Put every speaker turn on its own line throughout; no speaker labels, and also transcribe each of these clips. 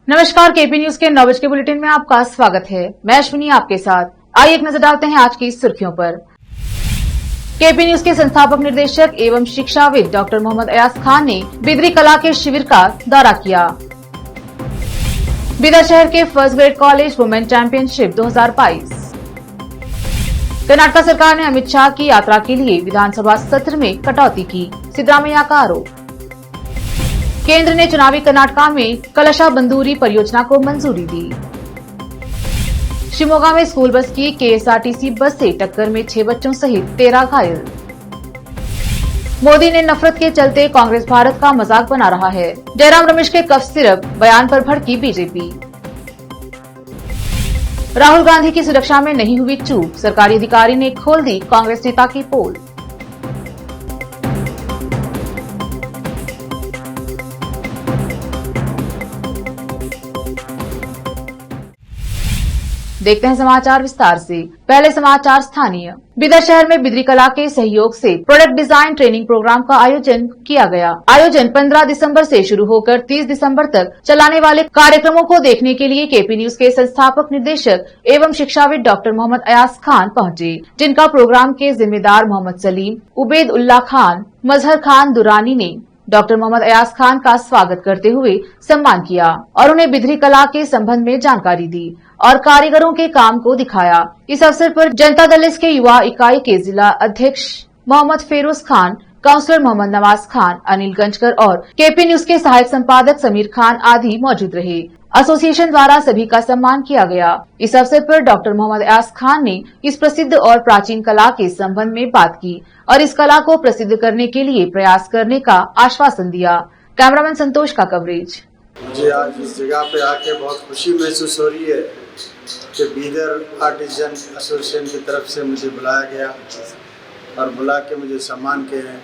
नमस्कार, KP news के 9 बजे के बुलेटिन में आपका स्वागत है। मैं अश्विनी आपके साथ। आइए एक नजर डालते हैं आज की सुर्खियों पर। केपी न्यूज के संस्थापक निर्देशक एवं शिक्षाविद डॉक्टर मोहम्मद अयाज खान ने बिदरी कला के शिविर का दौरा किया। बिदर शहर के first grade college women championship 2022। Karnataka सरकार ने अमित शाह की यात्रा के लिए विधानसभा सत्र में कटौती की, सिद्धरामैया का आरोप। केंद्र ने चुनावी कर्नाटक में कलशा बंदूरी परियोजना को मंजूरी दी। शिमोगा में स्कूल बस की केएसआरटीसी बस से टक्कर में 6 बच्चों सहित 13 घायल। मोदी ने नफरत के चलते कांग्रेस भारत का मजाक बना रहा है, जयराम रमेश के कफ सिरप बयान पर भड़की बीजेपी। राहुल गांधी की सुरक्षा में नहीं हुई चूक, सरकारी अधिकारी ने खोल दी कांग्रेस नेता की पोल। देखते हैं समाचार विस्तार से। पहले समाचार स्थानीय। बिदर शहर में बिदरी कला के सहयोग से प्रोडक्ट डिजाइन ट्रेनिंग प्रोग्राम का आयोजन किया गया। आयोजन 15 दिसंबर से शुरू होकर 30 दिसंबर तक चलाने वाले कार्यक्रमों को देखने के लिए केपी न्यूज के संस्थापक निर्देशक एवं शिक्षाविद डॉक्टर मोहम्मद अयाज खान पहुंचे, जिनका प्रोग्राम के जिम्मेदार मोहम्मद सलीम, उबैद उल्लाह खान, मजहर खान दुरानी ने डॉक्टर मोहम्मद अयाज खान का स्वागत करते हुए सम्मान किया और उन्हें बिदरी कला के संबंध में जानकारी दी और कारीगरों के काम को दिखाया। इस अवसर पर जनता दल के युवा इकाई के जिला अध्यक्ष मोहम्मद फेरोज खान, काउंसलर मोहम्मद नवाज खान, अनिल गंजकर और केपी न्यूज के सहायक संपादक समीर खान आदि मौजूद रहे। एसोसिएशन द्वारा सभी का सम्मान किया गया। इस अवसर पर डॉक्टर मोहम्मद अयाज खान ने इस प्रसिद्ध और प्राचीन कला के संबंध में बात की और इस कला को प्रसिद्ध करने के लिए प्रयास करने का आश्वासन दिया। कैमरामैन संतोष का कवरेज।
मुझे आज इस जगह पे आके बहुत खुशी महसूस हो रही है कि बीदर आर्टिजन एसोसिएशन की तरफ से मुझे बुलाया गया और बुला के मुझे सम्मान किए हैं।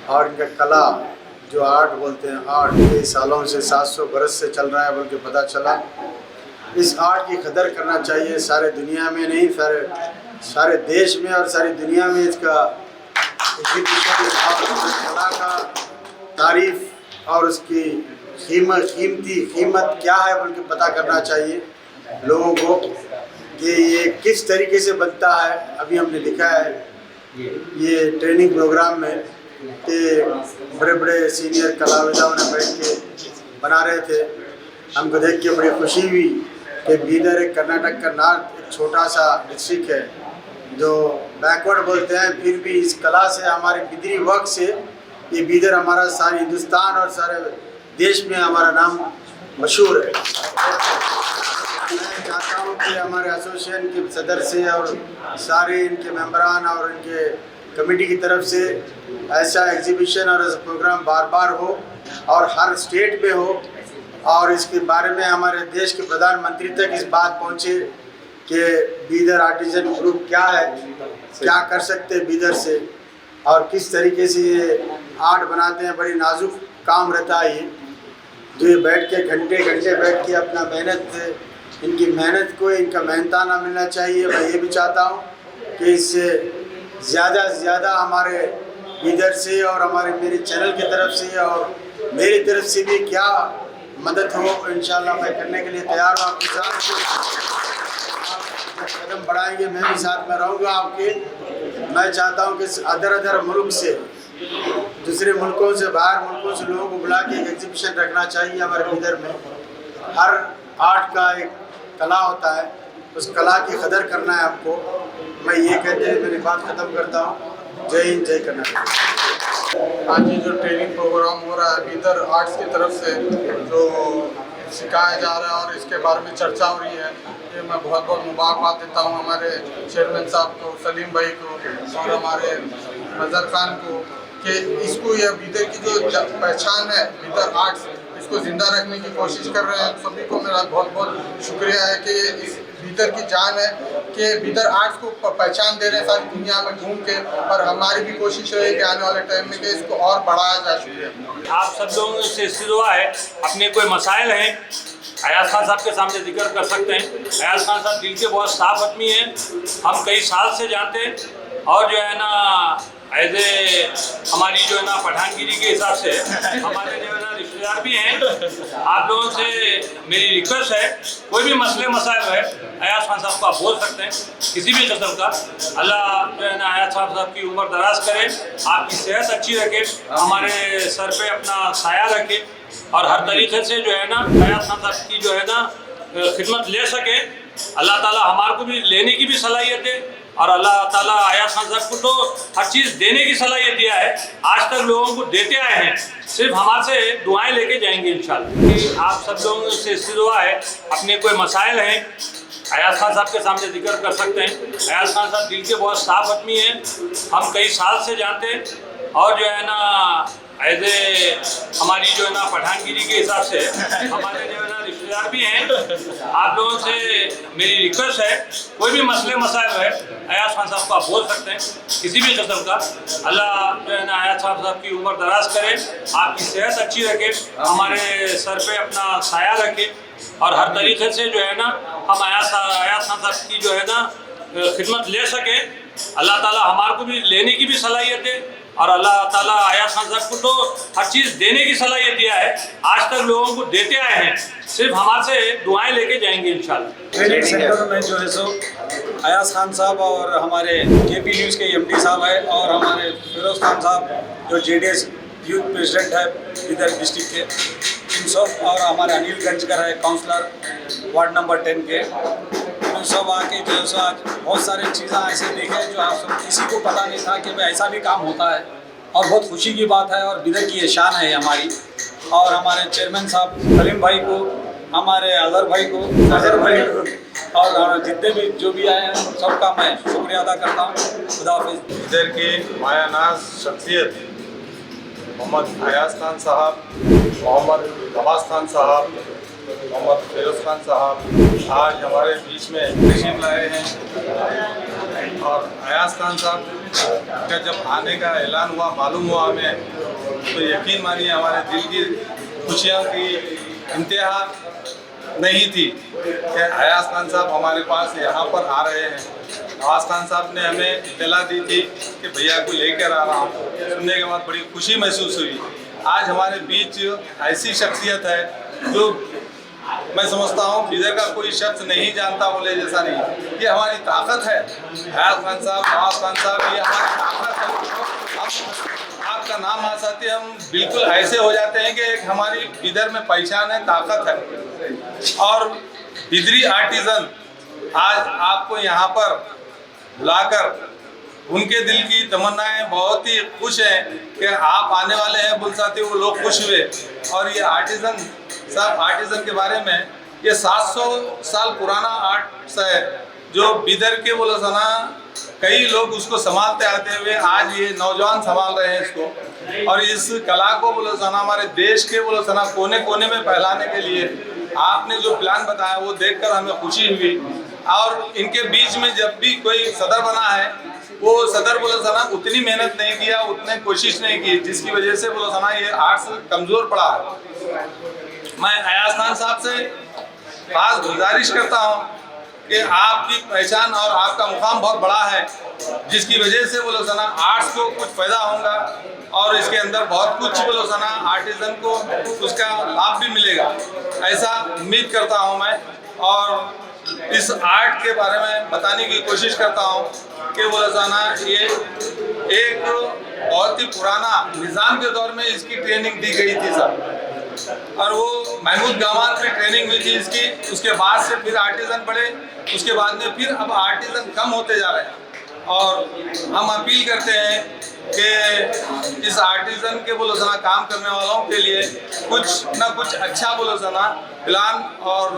और इनका कला जो आर्ट बोलते हैं, आर्ट ये सालों से 700 बरस से चल रहा है बोल के पता चला। इस आर्ट की कदर करना चाहिए, सारे दुनिया में नहीं, सारे देश में और सारी दुनिया में इसका कला का तारीफ और उसकी कीमत क्या है बोल के पता करना चाहिए लोगों को कि ये किस तरीके से बनता है। अभी हमने लिखा है ये ट्रेनिंग प्रोग्राम में कि बड़े बड़े सीनियर कलाविदों ने बैठ के बना रहे थे। हमको देख के बड़ी खुशी हुई कि बीदर एक कर्नाटक का नॉर्थ एक छोटा सा डिस्ट्रिक्ट है जो बैकवर्ड बोलते हैं, फिर भी इस कला से हमारे बिदरी वर्क से ये बीदर हमारा सारे हिंदुस्तान और सारे देश में हमारा नाम मशहूर है। मैं चाहता हूँ कि हमारे एसोसिएशन के सदस्य और सारे इनके मेंबरान और इनके कमेटी की तरफ से ऐसा एग्जीबिशन और ऐसा प्रोग्राम बार बार हो और हर स्टेट में हो और इसके बारे में हमारे देश के प्रधानमंत्री तक इस बात पहुँचे कि बीदर आर्टिजन ग्रुप क्या है, क्या कर सकते हैं बीदर से और किस तरीके से ये आर्ट बनाते हैं। बड़ी नाजुक काम रहता है ये, जो ये बैठ के घंटे घंटे बैठ के अपना मेहनत, इनकी मेहनत को इनका मेहनताना मिलना चाहिए। मैं ये भी चाहता हूँ कि इससे ज़्यादा से ज़्यादा हमारे बीदर से और हमारे मेरे चैनल की तरफ से और मेरी तरफ से भी क्या मदद हो, इंशाल्लाह मैं करने के लिए तैयार हूँ। आपके साथ कदम बढ़ाएंगे, मैं भी साथ में रहूँगा आपके। मैं चाहता हूँ कि अदर मुल्क से, दूसरे मुल्कों से, बाहर मुल्कों से लोगों को बुला के एक एग्जीबिशन रखना चाहिए हमारे बीदर में। हर आर्ट का एक कला होता है, उस कला की कदर करना है आपको। मैं ये कहते हैं मेरी बात ख़त्म करता हूँ। जय हिंद, जय कर्नाटक।
आज ये जो ट्रेनिंग प्रोग्राम हो रहा है बीदर आर्ट्स की तरफ से जो सिखाया जा रहा है और इसके बारे में चर्चा हो रही है, ये मैं बहुत बहुत मुबारकबाद देता हूँ हमारे चेयरमैन साहब को, सलीम भाई को और हमारे मजहर खान को कि इसको यह बीदर की जो पहचान है बीदर आर्ट्स, इसको ज़िंदा रखने की कोशिश कर रहे हैं। सभी को मेरा बहुत बहुत शुक्रिया है कि इस बीदर की जान है कि बीदर आर्ट्स को पहचान दे रहे हैं सारी दुनिया में घूम के, और हमारी भी कोशिश है कि आने वाले टाइम में कि इसको और बढ़ाया जा। शुक्रिया।
आप सब लोगों से सिलसिला है, अपने कोई मसाइल हैं अयाज खान साहब के सामने जिक्र कर सकते हैं। अयाज खान साहब दिल के बहुत साफ आदमी हैं, हम कई साल से जानते हैं और जो है ना एज ए हमारी जो है ना पठानगिरी के हिसाब से हमारे जो है ना रिश्तेदार भी हैं, आप लोगों से मेरी रिक्वेस्ट है, कोई भी मसले मसाइल है अयाज खान साहब को आप बोल सकते हैं, किसी भी किस्म का। अल्लाह जो है ना अयाज साहब की उम्र दराज करे, आपकी सेहत अच्छी रखे, हमारे सर पे अपना साया रखे और हर तरीके से जो है ना अयाज खान साहब की जो है ना खिदमत ले सके। अल्लाह ताला हमारे को भी लेने की भी सलाहियत है और अल्लाह ताला अयाज खान साहब को तो हर चीज़ देने की सलाहियत दिया है। आज तक लोगों को देते आए हैं, सिर्फ हमारे से दुआएं लेके जाएंगे इंशाल्लाह। कि आप सब लोगों से इससे दुआ है, अपने कोई मसाइल हैं अयाज खान साहब के सामने जिक्र कर सकते हैं। अयाज खान साहब दिल के बहुत साफ आदमी हैं, हम कई साल से जानते हैं और जो है ना एज ए हमारी जो है ना पठानगिरी के हिसाब से हमारे जो है ना रिश्तेदार भी हैं। आप लोगों से मेरी रिक्वेस्ट है, कोई भी मसले मसाइल है अयाज खान साहब को आप बोल सकते हैं, किसी भी किस्म का। अल्लाह जो है ना अयाज साहब की उम्र दराज करे, आपकी सेहत अच्छी रखे, हमारे सर पे अपना साया रखे और हर तरीके से जो है ना हम अयाज खान साहब की जो है ना खिदमत ले सके। अल्लाह ताला हमारे को भी लेने की भी सलाहियत है और अल्लाह ताला अयाज खान साहब को तो हर चीज़ देने की सलाहियत दिया है। आज तक लोगों को देते आए हैं, सिर्फ हमारे से दुआएं लेके जाएंगे इंशाल्लाह।
ट्रेनिंग सेंटर में जो है सो अयाज खान साहब और हमारे KP न्यूज़ के MD साहब है और हमारे फिरोज खान साहब जो JDS यूथ प्रेसिडेंट है इधर डिस्ट्रिक्ट के, इन सब और हमारे अनिल गंजकर है काउंसलर वार्ड नंबर 10 के, इन सब आके जो है सो आज बहुत सारी चीज़ें ऐसे देखे जो आप सब किसी को पता नहीं था कि भाई ऐसा भी काम होता है और बहुत खुशी की बात है और बिदर की ये शान है हमारी। और हमारे चेयरमैन साहब सलीम भाई को, हमारे अजहर भाई को और जितने भी जो भी आए हैं सबका मैं शुक्रिया अदा करता हूँ। खुदा हाफिज़।
इधर के मायानाज शख्सियत मोहम्मद अयाज खान साहब, मोहम्मद नवाज खान साहब, मोहम्मद फिरोज खान साहब आज हमारे बीच में तशरीफ लाए हैं और अयाज खान साहब का जब आने का ऐलान हुआ, मालूम हुआ हमें, तो यकीन मानिए हमारे दिल की खुशियाँ की इंतहा नहीं थी कि अयाज खान साहब हमारे पास यहाँ पर आ रहे हैं। नवाज खान साहब ने हमें इत्तला दी थी कि भैया को लेकर आ रहा हूँ, सुनने के बाद बड़ी खुशी महसूस हुई। आज हमारे बीच ऐसी शख्सियत है जो मैं समझता हूँ इधर का कोई शख्स नहीं जानता बोले जैसा नहीं, ये हमारी ताकत है। अयाज खान साहब, नवाज खान साहब, ये हमारी ताकत है। आपका नाम आ साथी हम बिल्कुल ऐसे हो जाते हैं कि एक हमारी इधर में पहचान है, ताकत है। और बिदरी आर्टिजन आज आपको यहाँ पर लाकर उनके दिल की तमन्नाएं बहुत ही खुश हैं कि आप आने वाले हैं बोल साथी, वो लोग खुश हुए। और ये आर्टिजन साहब, आर्टिजन के बारे में ये 700 साल पुराना आर्ट है जो बिदर के बोलो सना कई लोग उसको संभालते आते हुए आज ये नौजवान संभाल रहे हैं इसको। और इस कला को बोलो सना हमारे देश के बोलो सना कोने कोने में फैलाने के लिए आपने जो प्लान बताया वो देखकर हमें खुशी हुई। और इनके बीच में जब भी कोई सदर बना है वो सदर बोलो सना उतनी मेहनत नहीं किया, उतने कोशिश नहीं की, जिसकी वजह से बोलो सना ये आर्ट्स कमज़ोर पड़ा है। मैं अयाज खान साहब से खास गुजारिश करता हूँ कि आपकी पहचान और आपका मुकाम बहुत बड़ा है, जिसकी वजह से बोलो सना आर्ट्स को कुछ फ़ायदा होगा और इसके अंदर बहुत कुछ बोलो सना आर्टिज़न को उसका लाभ भी मिलेगा, ऐसा उम्मीद करता हूँ मैं। और इस आर्ट के बारे में बताने की कोशिश करता हूँ कि बोलो सना ये एक बहुत ही पुराना निज़ाम के दौर में इसकी ट्रेनिंग दी गई थी सब, और वो महमूद गामात में ट्रेनिंग हुई थी इसकी। उसके बाद से फिर आर्टिज़न बढ़े, उसके बाद में फिर अब आर्टिज़न कम होते जा रहे हैं। और हम अपील करते हैं कि इस आर्टिज़न के बोलो सना काम करने वालों के लिए कुछ ना कुछ अच्छा बोलो सना प्लान और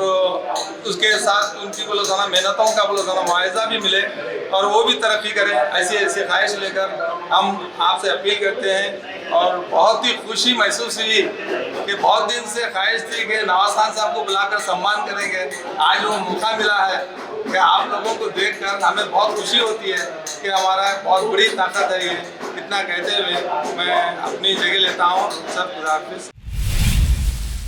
उसके साथ उनकी बोलो सना मेहनतों का बोलो सना मुआवजा भी मिले और वो भी तरक्की करें, ऐसी ऐसी ख्वाहिश लेकर हम आपसे अपील करते हैं। और बहुत ही खुशी महसूस हुई कि बहुत दिन से ख्वाहिश थी कि नवाज खान साहब को बुलाकर सम्मान करेंगे, आज वो मौका मिला है कि आप लोगों को देखकर हमें बहुत खुशी होती है कि हमारा बहुत बड़ी ताकत है ये। इतना कहते हुए मैं अपनी जगह लेता हूँ। सब खुदा हाफिज़।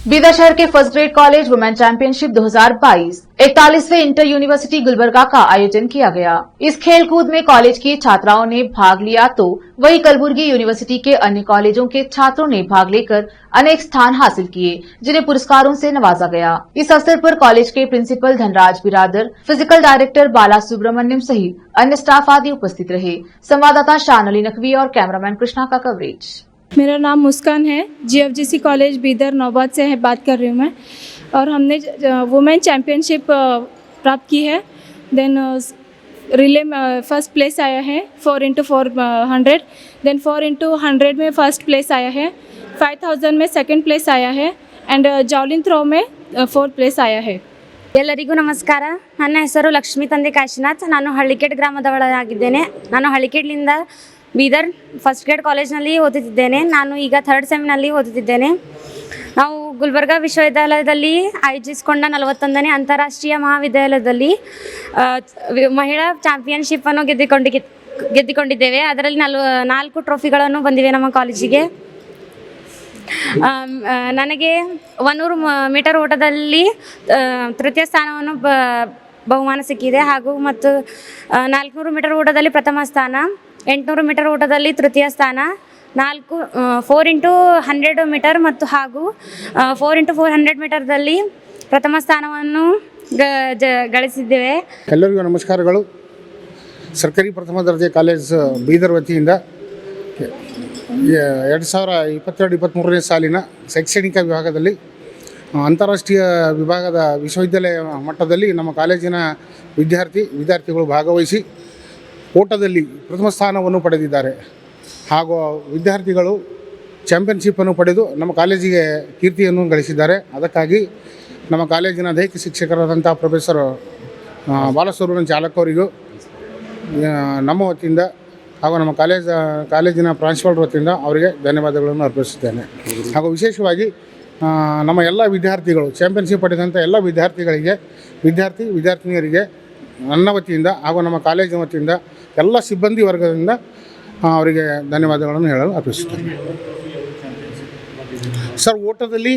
बीदर शहर के first grade college women championship 2022 41वें इंटर यूनिवर्सिटी गुलबर्गा का आयोजन किया गया। इस खेलकूद में कॉलेज की छात्राओं ने भाग लिया तो वहीं कलबुर्गी यूनिवर्सिटी के अन्य कॉलेजों के छात्रों ने भाग लेकर अनेक स्थान हासिल किए, जिन्हें पुरस्कारों से नवाजा गया। इस अवसर पर कॉलेज के प्रिंसिपल धनराज बिरादर, फिजिकल डायरेक्टर बाला सुब्रमण्यम सहित अन्य स्टाफ आदि उपस्थित रहे। संवाददाता शानली नकवी और कैमरामैन कृष्णा का कवरेज।
मेरा नाम मुस्कान है, जीएफजीसी कॉलेज बीदर नौबाद से है बात कर रही हूँ मैं। और हमने वुमेन चैम्पियनशिप प्राप्त की है। देन रिले में फर्स्ट प्लेस आया है 4x400। देन 4x100 में फर्स्ट प्लेस आया है। 5000 में सेकंड प्लेस आया है एंड जावलिन थ्रो में 4th प्लेस आया है।
ಎಲ್ಲರಿಗೂ ನಮಸ್ಕಾರ. ನನ್ನ ಹೆಸರು ಲಕ್ಷ್ಮೀ ತಂದೆ ಕಾಶಿನಾಥ್. ನಾನು ಹಳ್ಳಿಕೇಡ್ ಗ್ರಾಮದವಳಾಗಿದ್ದೇನೆ. ನಾನು ಹಳ್ಳಿಕೇಡ್ಲಿಂದ ಬೀದರ್ ಫಸ್ಟ್ ಗ್ರೇಡ್ ಕಾಲೇಜ್ನಲ್ಲಿ ಓದುತ್ತಿದ್ದೇನೆ. ನಾನು ಈಗ 3rd ಸೆಮ್ನಲ್ಲಿ ಓದುತ್ತಿದ್ದೇನೆ. ನಾವು ಗುಲ್ಬರ್ಗಾ ವಿಶ್ವವಿದ್ಯಾಲಯದಲ್ಲಿ ಆಯೋಜಿಸಿಕೊಂಡ 41ನೇ ಅಂತಾರಾಷ್ಟ್ರೀಯ ಮಹಾವಿದ್ಯಾಲಯದಲ್ಲಿ ಮಹಿಳಾ ಚಾಂಪಿಯನ್ಶಿಪ್ಪನ್ನು ಗೆದ್ದುಕೊಂಡಿದ್ದೇವೆ. ಅದರಲ್ಲಿ 4 ಟ್ರೋಫಿಗಳನ್ನು ಬಂದಿವೆ ನಮ್ಮ ಕಾಲೇಜಿಗೆ. ನನಗೆ 100 ಮೀಟರ್ ಓಟದಲ್ಲಿ ತೃತೀಯ ಸ್ಥಾನವನ್ನು ಬಹುಮಾನ ಸಿಕ್ಕಿದೆ ಹಾಗೂ ಮತ್ತು 400 ಮೀಟರ್ ಓಟದಲ್ಲಿ ಪ್ರಥಮ ಸ್ಥಾನ, 800 ಮೀಟರ್ ಓಟದಲ್ಲಿ ತೃತೀಯ ಸ್ಥಾನ, 4x100 ಮೀಟರ್ ಮತ್ತು ಹಾಗೂ 4x400 ಮೀಟರ್ದಲ್ಲಿ ಪ್ರಥಮ ಸ್ಥಾನವನ್ನು ಗಳಿಸಿದ್ದೇವೆ.
ಎಲ್ಲರಿಗೂ ನಮಸ್ಕಾರಗಳು. ಸರ್ಕಾರಿ ಪ್ರಥಮ ದರ್ಜೆ ಕಾಲೇಜ್ ಬೀದರ್ ವತಿಯಿಂದ 2022-23ನೇ ಸಾಲಿನ ಶೈಕ್ಷಣಿಕ ವಿಭಾಗದಲ್ಲಿ ಅಂತಾರಾಷ್ಟ್ರೀಯ ವಿಭಾಗದ ವಿಶ್ವವಿದ್ಯಾಲಯ ಮಟ್ಟದಲ್ಲಿ ನಮ್ಮ ಕಾಲೇಜಿನ ವಿದ್ಯಾರ್ಥಿಗಳು ಭಾಗವಹಿಸಿ ಓಟದಲ್ಲಿ ಪ್ರಥಮ ಸ್ಥಾನವನ್ನು ಪಡೆದಿದ್ದಾರೆ. ಹಾಗೂ ವಿದ್ಯಾರ್ಥಿಗಳು ಚಾಂಪಿಯನ್ಶಿಪ್ಪನ್ನು ಪಡೆದು ನಮ್ಮ ಕಾಲೇಜಿಗೆ ಕೀರ್ತಿಯನ್ನು ಗಳಿಸಿದ್ದಾರೆ. ಅದಕ್ಕಾಗಿ ನಮ್ಮ ಕಾಲೇಜಿನ ದೈಹಿಕ ಶಿಕ್ಷಕರಾದಂಥ ಪ್ರೊಫೆಸರ್ ಬಾಲಸುಬ್ರಹ್ಮಣ್ಯಂ ಚಾಲಕ್ ಅವರಿಗೂ ನಮ್ಮ ವತಿಯಿಂದ ಹಾಗೂ ನಮ್ಮ ಕಾಲೇಜಿನ ಪ್ರಾಂಶುಪಾಲರ ವತಿಯಿಂದ ಅವರಿಗೆ ಧನ್ಯವಾದಗಳನ್ನು ಅರ್ಪಿಸುತ್ತೇನೆ. ಹಾಗೂ ವಿಶೇಷವಾಗಿ ನಮ್ಮ ಎಲ್ಲ ವಿದ್ಯಾರ್ಥಿಗಳು ಚಾಂಪಿಯನ್ಶಿಪ್ ಪಡೆದಂಥ ಎಲ್ಲ ವಿದ್ಯಾರ್ಥಿನಿಯರಿಗೆ ನನ್ನ ವತಿಯಿಂದ ಹಾಗೂ ನಮ್ಮ ಕಾಲೇಜಿನ ವತಿಯಿಂದ ಎಲ್ಲ ಸಿಬ್ಬಂದಿ ವರ್ಗದಿಂದ ಅವರಿಗೆ ಧನ್ಯವಾದಗಳನ್ನು ಹೇಳಲು ಅರ್ಪಿಸುತ್ತೇನೆ. ಸರ್, ಓಟದಲ್ಲಿ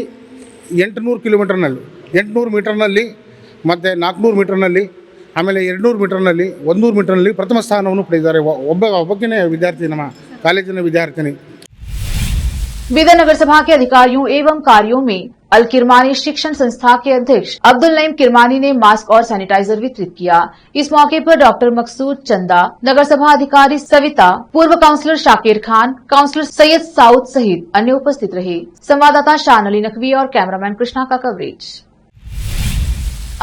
800 ಕಿಲೋಮೀಟರ್ನಲ್ಲಿ 800 ಮೀಟರ್ನಲ್ಲಿ ಮತ್ತು 400 ಮೀಟರ್ನಲ್ಲಿ ಆಮೇಲೆ 200 ಮೀಟರ್ನಲ್ಲಿ 100 ಮೀಟರ್ನಲ್ಲಿ ಪ್ರಥಮ ಸ್ಥಾನವನ್ನು ಪಡೆದಿದ್ದಾರೆ. ಒಬ್ಬನೇ ವಿದ್ಯಾರ್ಥಿ ನಮ್ಮ ಕಾಲೇಜಿನ ವಿದ್ಯಾರ್ಥಿನಿ.
बीदर नगर सभा के अधिकारियों एवं कार्यों में अल किरमानी शिक्षण संस्था के अध्यक्ष अब्दुल नईम किरमानी ने मास्क और सैनिटाइजर वितरित किया। इस मौके पर डॉक्टर मकसूद चंदा, नगर सभा अधिकारी सविता, पूर्व काउंसलर शाकिर खान, काउंसलर सैयद साउद सहित अन्य उपस्थित रहे। संवाददाता शानली नकवी और कैमरामैन कृष्णा का कवरेज।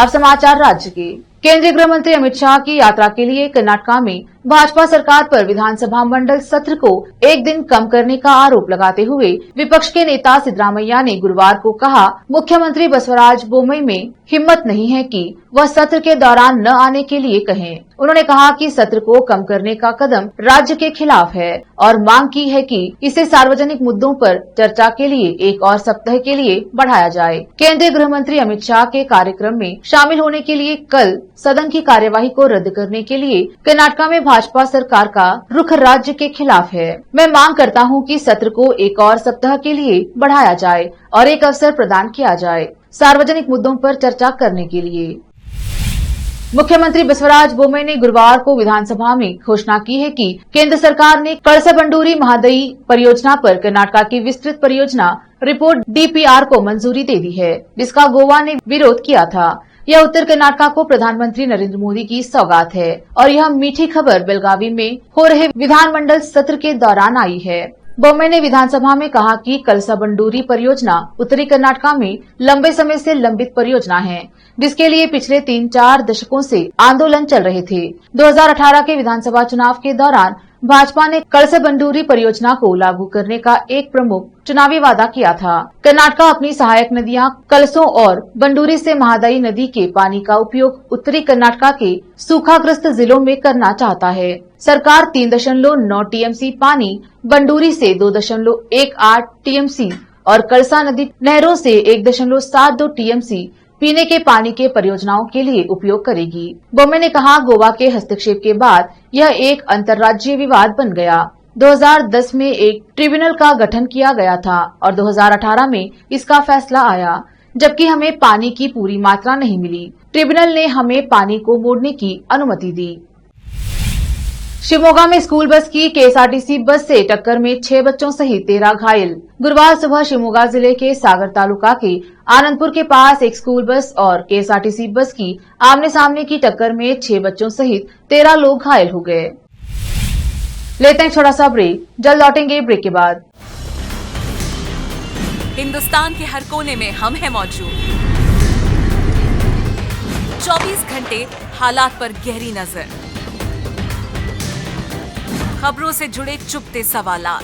अब समाचार राज्य के। केंद्रीय गृह मंत्री अमित शाह की यात्रा के लिए कर्नाटका में भाजपा सरकार पर विधानसभा मंडल सत्र को एक दिन कम करने का आरोप लगाते हुए विपक्ष के नेता सिद्धरामैया ने गुरुवार को कहा, मुख्यमंत्री बसवराज बोम्मई में हिम्मत नहीं है कि वह सत्र के दौरान न आने के लिए कहें। उन्होंने कहा कि सत्र को कम करने का कदम राज्य के खिलाफ है और मांग की है कि इसे सार्वजनिक मुद्दों पर चर्चा के लिए एक और सप्ताह के लिए बढ़ाया जाए। केंद्रीय गृह मंत्री अमित शाह के कार्यक्रम में शामिल होने के लिए कल सदन की कार्यवाही को रद्द करने के लिए कर्नाटका में भाजपा सरकार का रुख राज्य के खिलाफ है। मैं मांग करता हूं कि सत्र को एक और सप्ताह के लिए बढ़ाया जाए और एक अवसर प्रदान किया जाए सार्वजनिक मुद्दों पर चर्चा करने के लिए। मुख्यमंत्री बसवराज बोम्मई ने गुरुवार को विधानसभा में घोषणा की है कि केंद्र सरकार ने कळसा बंडूरी महादई परियोजना पर कर्नाटका की विस्तृत परियोजना रिपोर्ट DPR को मंजूरी दे दी है, जिसका गोवा ने विरोध किया था। यह उत्तर कर्नाटका को प्रधानमंत्री नरेंद्र मोदी की सौगात है और यह मीठी खबर बेलगावी में हो रहे विधानमंडल सत्र के दौरान आई है। बोम्मई ने विधानसभा में कहा कि कळसा बंडूरी परियोजना उत्तरी कर्नाटका में लंबे समय से लंबित परियोजना है, जिसके लिए पिछले 3-4 दशकों से आंदोलन चल रहे थे। 2018 के विधानसभा चुनाव के दौरान भाजपा ने कळसा बंडूरी परियोजना को लागू करने का एक प्रमुख चुनावी वादा किया था। कर्नाटका अपनी सहायक नदियां कलसों और बंडूरी से महादाई नदी के पानी का उपयोग उत्तरी कर्नाटका के सूखाग्रस्त जिलों में करना चाहता है। सरकार 3.9 TMC पानी बंडूरी से 2.18 TMC और कळसा नदी नहरों से 1.72 TMC पीने के पानी के परियोजनाओं के लिए उपयोग करेगी। बोम्मई ने कहा, गोवा के हस्तक्षेप के बाद यह एक अंतर्राज्यीय विवाद बन गया। 2010 में एक ट्रिब्यूनल का गठन किया गया था और 2018 में इसका फैसला आया, जबकि हमें पानी की पूरी मात्रा नहीं मिली। ट्रिब्यूनल ने हमें पानी को मोड़ने की अनुमति दी। शिवमोगा में स्कूल बस की केएसआरटीसी बस से टक्कर में 6 बच्चों सहित 13 घायल। गुरुवार सुबह शिवमोगा जिले के सागर तालुका के आनंदपुर के पास एक स्कूल बस और केएसआरटीसी बस की आमने सामने की टक्कर में 6 बच्चों सहित 13 लोग घायल हो गए। लेते हैं छोटा सा ब्रेक, जल्द लौटेंगे ब्रेक के बाद।
हिंदुस्तान के हर कोने में हम हैं मौजूद। 24 घंटे हालात पर गहरी नजर, खबरों से जुड़े चुपते सवालात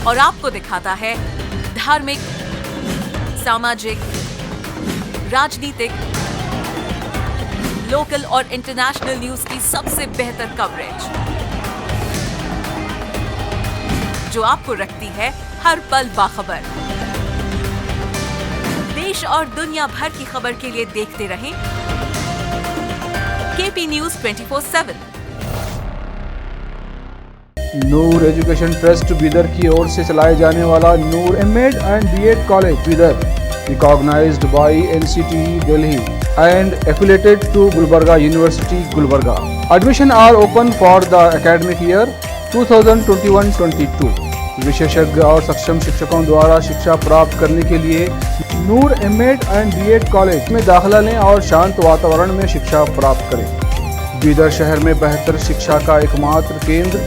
और आपको दिखाता है धार्मिक, सामाजिक, राजनीतिक, लोकल और इंटरनेशनल न्यूज की सबसे बेहतर कवरेज, जो आपको रखती है हर पल बाखबर। देश और दुनिया भर की खबर के लिए देखते रहें KP news 24/7।
Noor education trust Bidar की ओर से चलाए जाने वाला Noor MEd and BEd college Bidar, recognised by NCTE Delhi and affiliated to Gulbarga university Gulbarga. Admission are open for the academic year 2021-22। विशेषज्ञ और सक्षम शिक्षकों द्वारा शिक्षा प्राप्त करने के लिए नूर एमएड एंड बीएड कॉलेज में दाखिला लें और शांत वातावरण में शिक्षा प्राप्त करें। बीदर शहर में बेहतर शिक्षा का एकमात्र केंद्र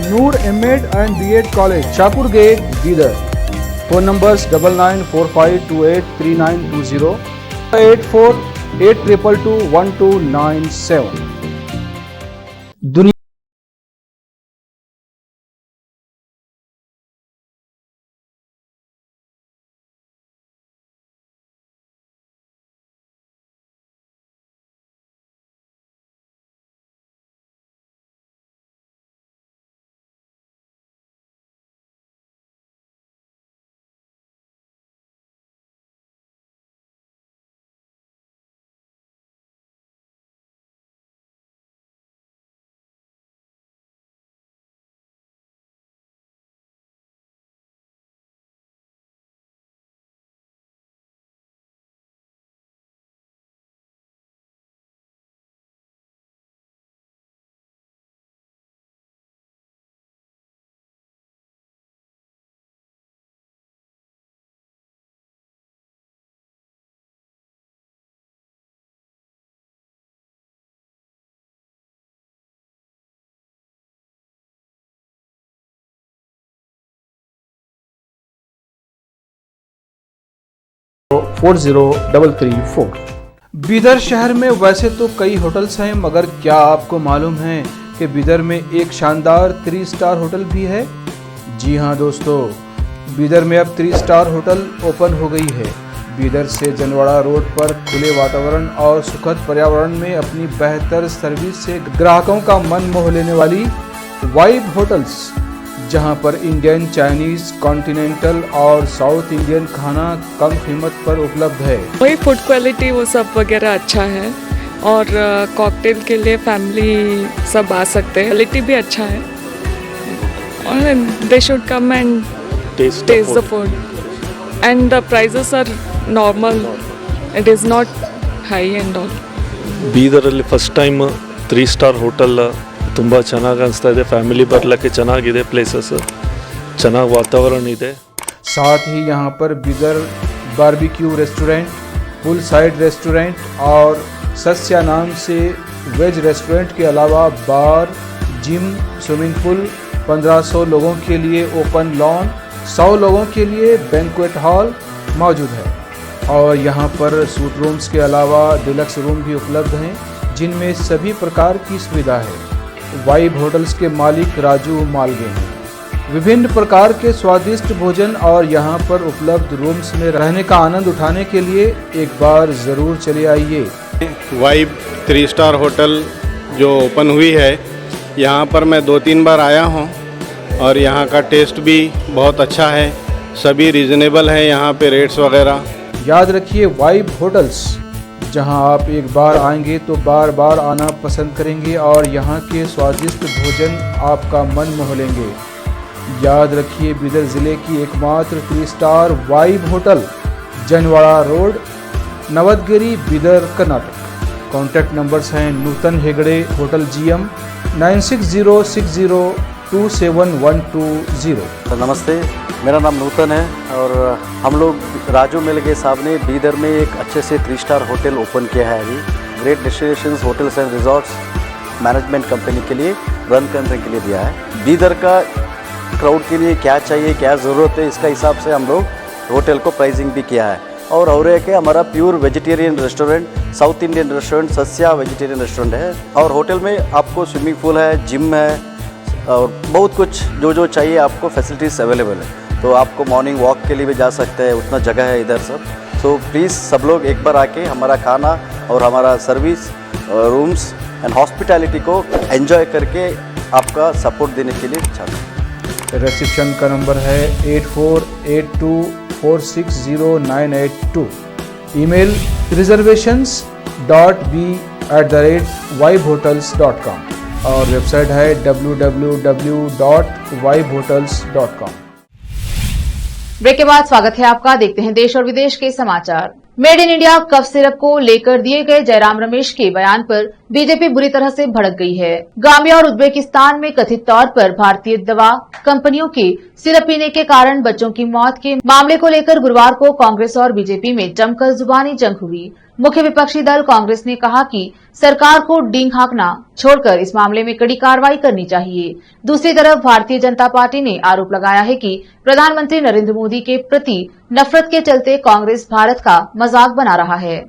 Noor MEd and BEd college, Shahpur gate, Bidar. Phone numbers 9945283920, 8482221297। दुनिया (403334). बीदर शहर में वैसे तो कई होटल्स हैं, मगर क्या आपको मालूम है कि बीदर में एक शानदार 3 स्टार होटल भी है? जी हाँ दोस्तों, बीदर में अब 3 स्टार होटल ओपन हो गई है। बीदर से जनवाड़ा रोड पर खुले वातावरण और सुखद पर्यावरण में अपनी बेहतर सर्विस से ग्राहकों का मन मोह लेने वाली वाइब होटल्स, जहां पर इंडियन, चाइनीज, कॉन्टिनेंटल और साउथ इंडियन खाना कम कीमत पर उपलब्ध है।
वही फूड क्वालिटी वो सब वगैरह अच्छा है और कॉकटेल के लिए फैमिली सब आ सकते हैं। क्वालिटी भी अच्छा है और they should come and taste the food and the prices are normal, it is not high and all.
ಬೀದರಲ್ಲಿ ಫಸ್ಟ್ ಟೈಮ್ 3 ಸ್ಟಾರ್ ಹೋಟೆಲ್ ತುಂಬ ಚೆನ್ನಾಗಿ ಅನಿಸ್ತಾ ಇದೆ। ಫ್ಯಾಮಿಲಿ ಬರಲಿಕ್ಕೆ ಚೆನ್ನಾಗಿದೆ, ಪ್ಲೇಸಸ್ ಚೆನ್ನಾಗಿ ವಾತಾವರಣ ಇದೆ।
साथ ही यहाँ पर बीदर बारबेक्यू रेस्टोरेंट, पुल साइड रेस्टोरेंट और सस्या नाम से वेज रेस्टोरेंट के अलावा बार, जिम, स्विमिंग पूल, 1500 लोगों के लिए ओपन लॉन, 100 लोगों के लिए बैंक्वेट हॉल मौजूद है। और यहाँ पर सूट रूम्स के अलावा डिलक्स रूम भी उपलब्ध हैं, जिनमें सभी प्रकार की सुविधा है। वाइब होटल्स के मालिक राजू मालगे हैं। विभिन्न प्रकार के स्वादिष्ट भोजन और यहाँ पर उपलब्ध रूम्स में रहने का आनंद उठाने के लिए एक बार ज़रूर चले आइए।
वाइब 3 स्टार होटल जो ओपन हुई है, यहाँ पर मैं 2-3 बार आया हूँ और यहाँ का टेस्ट भी बहुत अच्छा है। सभी रीज़नेबल है यहाँ पे रेट्स वगैरह।
याद रखिए, वाइब होटल्स जहां आप एक बार आएंगे तो बार बार आना पसंद करेंगे और यहां के स्वादिष्ट भोजन आपका मन मोह लेंगे। याद रखिए, बीदर ज़िले की एकमात्र 3 star vibe hotel, Janwada road, Navadgiri, Bidar, Karnataka. Contact numbers हैं नूतन हेगड़े, होटल GM 9606027120।
नमस्ते, मेरा नाम नूतन है और हम लोग राजू मिलगे साहब ने बीदर में एक अच्छे से 3 स्टार होटल ओपन किया है। अभी great destinations hotels and resorts management company के लिए रन करने के लिए दिया है। बीदर का क्राउड के लिए क्या चाहिए, क्या ज़रूरत है, इसका हिसाब से हम लोग होटल को प्राइसिंग भी किया है। और एक है हमारा pure vegetarian restaurant, south Indian restaurant, Sasya vegetarian restaurant है। और होटल में आपको स्विमिंग पूल है, जिम है और बहुत कुछ जो चाहिए आपको फैसिलिटीज़ अवेलेबल है। तो आपको मॉर्निंग वॉक के लिए भी जा सकते हैं, उतना जगह है इधर सब। सो प्लीज़ सब लोग एक बार आके हमारा खाना और हमारा सर्विस, रूम्स एंड हॉस्पिटैलिटी को एंजॉय करके आपका सपोर्ट देने के लिए चाहते हैं।
रिसेप्शन का नंबर है 8482460982। ईमेल reservations.b@vibehotels.com और वेबसाइट है www.vibehotels.com।
ब्रेक के बाद स्वागत है आपका। देखते हैं देश और विदेश के समाचार। Made in India cough syrup को लेकर दिए गए जयराम रमेश के बयान पर बीजेपी बुरी तरह से भड़क गई है। गाम्बिया और उज्बेकिस्तान में कथित तौर पर भारतीय दवा कंपनियों के सिरप पीने के कारण बच्चों की मौत के मामले को लेकर गुरुवार को कांग्रेस और बीजेपी में जमकर जुबानी जंग हुई। मुख्य विपक्षी दल कांग्रेस ने कहा कि सरकार को डींग हाँकना छोड़कर इस मामले में कड़ी कार्रवाई करनी चाहिए। दूसरी तरफ भारतीय जनता पार्टी ने आरोप लगाया है कि प्रधानमंत्री नरेंद्र मोदी के प्रति नफरत के चलते कांग्रेस भारत का मजाक बना रहा है।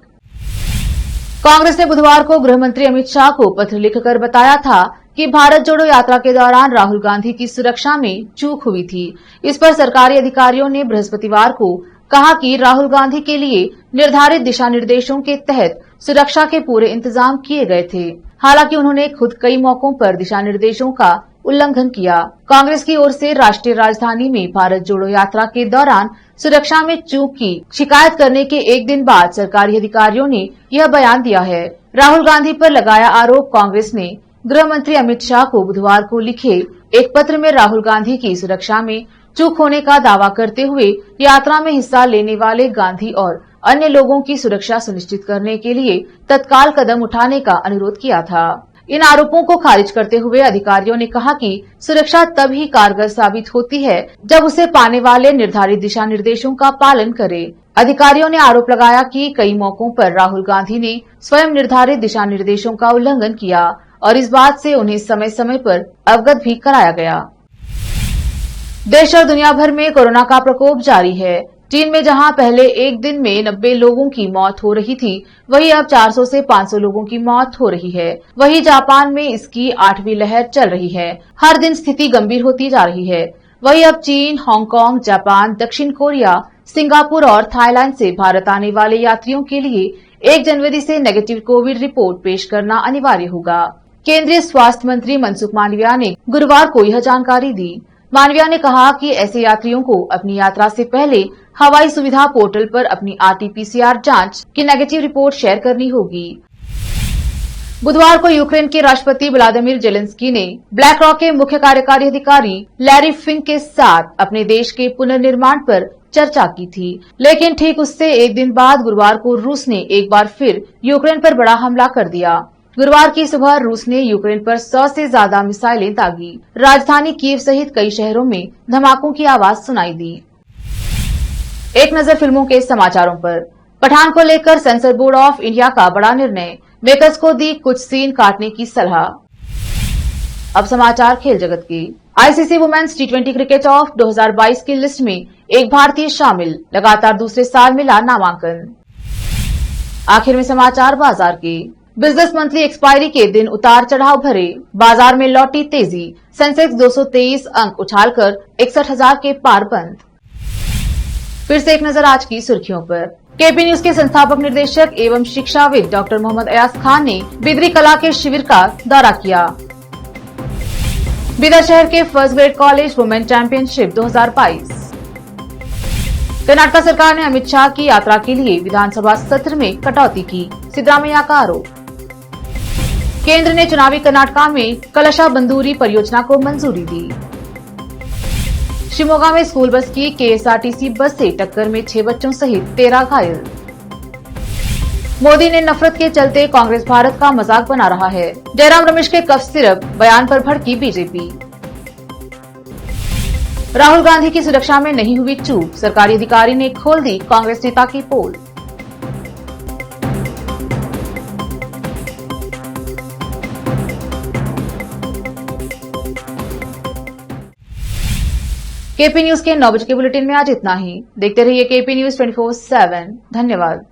कांग्रेस ने बुधवार को गृह मंत्री अमित शाह को पत्र लिखकर बताया था कि भारत जोड़ो यात्रा के दौरान राहुल गांधी की सुरक्षा में चूक हुई थी। इस पर सरकारी अधिकारियों ने बृहस्पतिवार को कहा कि राहुल गांधी के लिए निर्धारित दिशा निर्देशों के तहत सुरक्षा के पूरे इंतजाम किए गए थे। हालांकि उन्होंने खुद कई मौकों पर दिशा निर्देशों का उल्लंघन किया। कांग्रेस की ओर से राष्ट्रीय राजधानी में भारत जोड़ो यात्रा के दौरान सुरक्षा में चूक की शिकायत करने के एक दिन बाद सरकारी अधिकारियों ने यह बयान दिया है। राहुल गांधी पर लगाया आरोप कांग्रेस ने गृह मंत्री अमित शाह को बुधवार को लिखे एक पत्र में राहुल गांधी की सुरक्षा में चूक होने का दावा करते हुए यात्रा में हिस्सा लेने वाले गांधी और अन्य लोगों की सुरक्षा सुनिश्चित करने के लिए तत्काल कदम उठाने का अनुरोध किया था। इन आरोपों को खारिज करते हुए अधिकारियों ने कहा कि सुरक्षा तब ही कारगर साबित होती है जब उसे पाने वाले निर्धारित दिशा निर्देशों का पालन करे। अधिकारियों ने आरोप लगाया कि कई मौकों पर राहुल गांधी ने स्वयं निर्धारित दिशा निर्देशों का उल्लंघन किया और इस बात से उन्हें समय समय पर अवगत भी कराया गया। देश और दुनिया भर में कोरोना का प्रकोप जारी है। चीन में जहां पहले एक दिन में 90 लोगों की मौत हो रही थी, वहीं अब 400 से 500 लोगों की मौत हो रही है। वहीं जापान में इसकी 8वीं लहर चल रही है। हर दिन स्थिति गंभीर होती जा रही है। वहीं अब चीन, हांगकांग, जापान, दक्षिण कोरिया, सिंगापुर और थाईलैंड से भारत आने वाले यात्रियों के लिए 1 जनवरी से नेगेटिव कोविड रिपोर्ट पेश करना अनिवार्य होगा। केंद्रीय स्वास्थ्य मंत्री मनसुख मांडविया ने गुरुवार को यह जानकारी दी। मांडविया ने कहा कि ऐसे यात्रियों को अपनी यात्रा से पहले हवाई सुविधा पोर्टल पर अपनी RT-PCR जांच की नेगेटिव रिपोर्ट शेयर करनी होगी। बुधवार को यूक्रेन के राष्ट्रपति व्लादिमीर जेलेंस्की ने ब्लैक रॉक के मुख्य कार्यकारी अधिकारी लैरी फिंक के साथ अपने देश के पुनर्निर्माण पर चर्चा की थी। लेकिन ठीक उससे एक दिन बाद गुरुवार को रूस ने एक बार फिर यूक्रेन पर बड़ा हमला कर दिया। गुरुवार की सुबह रूस ने यूक्रेन पर 100 से ज्यादा मिसाइलें दागी। राजधानी कीव सहित कई शहरों में धमाकों की आवाज सुनाई दी। एक नजर फिल्मों के समाचारों पर। पठान को लेकर सेंसर बोर्ड ऑफ इंडिया का बड़ा निर्णय, मेकर्स को दी कुछ सीन काटने की सलाह। अब समाचार खेल जगत के। ICC women's T20 cricket of 2022 की लिस्ट में एक भारतीय शामिल, लगातार दूसरे साल मिला नामांकन। आखिर में समाचार बाजार के। बिजनेस मंथली एक्सपायरी के दिन उतार चढ़ाव भरे, बाजार में लौटी तेजी। सेंसेक्स 223 अंक उछालकर 61,000 के पार बंद। फिर से एक नजर आज की सुर्खियों पर। केपी न्यूज के संस्थापक निर्देशक एवं शिक्षाविद डॉक्टर मोहम्मद अयाज खान ने बिदरी कला के शिविर का दौरा किया। बीदर शहर के first grade college women championship 2022। Karnataka सरकार ने अमित शाह की यात्रा के लिए विधानसभा सत्र में कटौती की। सिद्धरामैया का आरोप। केंद्र ने चुनावी कर्नाटका में कलशा बंदूरी परियोजना को मंजूरी दी। शिमोगा में स्कूल बस की केएसआरटीसी बस से टक्कर में 6 बच्चों सहित 13 घायल। मोदी ने नफरत के चलते कांग्रेस भारत का मजाक बना रहा है। जयराम रमेश के कफ सिरप बयान पर भड़की बीजेपी। राहुल गांधी की सुरक्षा में नहीं हुई चूक, सरकारी अधिकारी ने खोल दी कांग्रेस नेता की पोल। केपी न्यूज के 9 बजे के बुलेटिन में आज इतना ही। देखते रहिए केपी न्यूज 24/7। धन्यवाद।